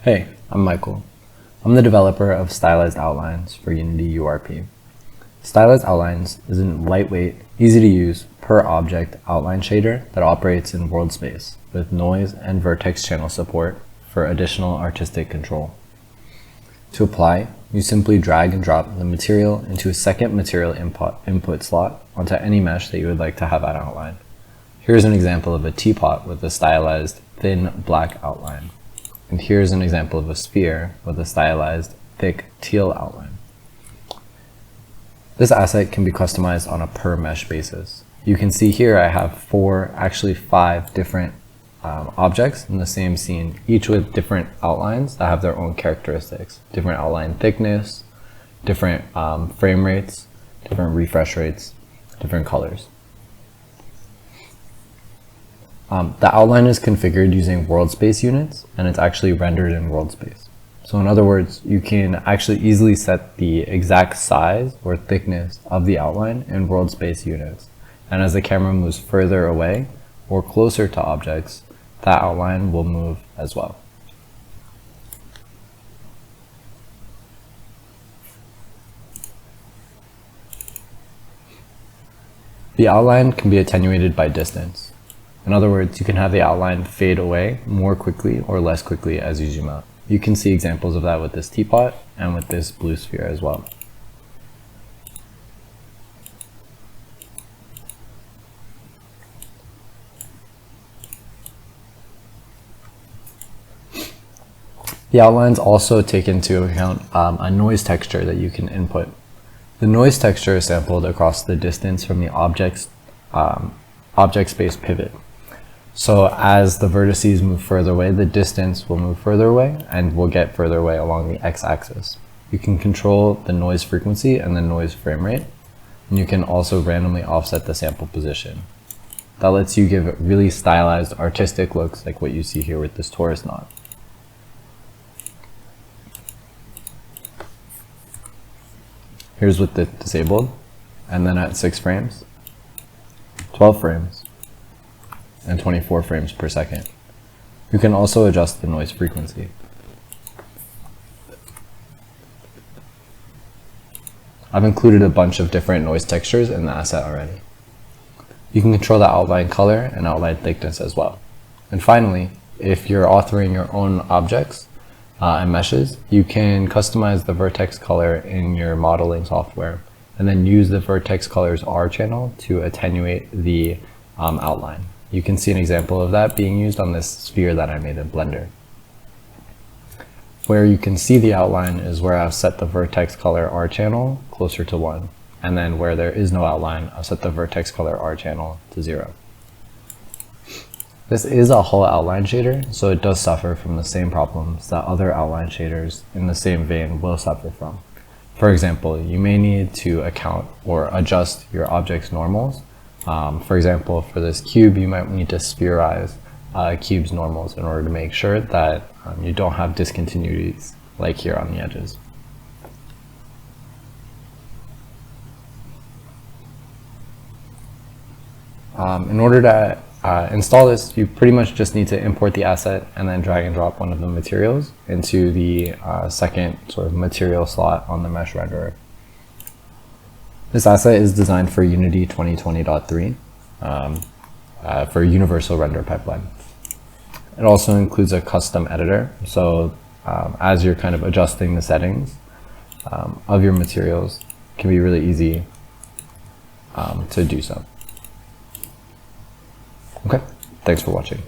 Hey, I'm Michael. I'm the developer of Stylized Outlines for Unity URP. Stylized Outlines is a lightweight, easy to use, per object outline shader that operates in world space with noise and vertex channel support for additional artistic control. To apply, you simply drag and drop the material into a second material input slot onto any mesh that you would like to have an outline. Here's an example of a teapot with a stylized thin black outline. And here's an example of a sphere with a stylized thick teal outline. This asset can be customized on a per mesh basis. You can see here I have five different objects in the same scene, each with different outlines that have their own characteristics. Different outline thickness, different frame rates, different refresh rates, different colors. The outline is configured using world space units, and it's actually rendered in world space. So in other words, you can actually easily set the exact size or thickness of the outline in world space units. And as the camera moves further away or closer to objects, that outline will move as well. The outline can be attenuated by distance. In other words, you can have the outline fade away more quickly or less quickly as you zoom out. You can see examples of that with this teapot and with this blue sphere as well. The outlines also take into account a noise texture that you can input. The noise texture is sampled across the distance from the object space pivot. So as the vertices move further away, the distance will move further away and will get further away along the x-axis. You can control the noise frequency and the noise frame rate, and you can also randomly offset the sample position. That lets you give really stylized, artistic looks like what you see here with this torus knot. Here's with the disabled, and then at 6 frames, 12 frames, and 24 frames per second. You can also adjust the noise frequency. I've included a bunch of different noise textures in the asset already. You can control the outline color and outline thickness as well. And finally, if you're authoring your own objects and meshes, you can customize the Vertex Color in your modeling software and then use the Vertex Color's R channel to attenuate the outline. You can see an example of that being used on this sphere that I made in Blender. Where you can see the outline is where I've set the Vertex Color R channel closer to 1. And then where there is no outline, I've set the Vertex Color R channel to 0. This is a hull outline shader, so it does suffer from the same problems that other outline shaders in the same vein will suffer from. For example, you may need to account or adjust your object's normals. For example, for this cube, you might need to spherize a cube's normals in order to make sure that you don't have discontinuities like here on the edges. In order to install this, you pretty much just need to import the asset and then drag and drop one of the materials into the second sort of material slot on the mesh renderer. This asset is designed for Unity 2020.3 for universal render pipeline. It also includes a custom editor, so as you're kind of adjusting the settings of your materials, it can be really easy to do so. Okay, thanks for watching.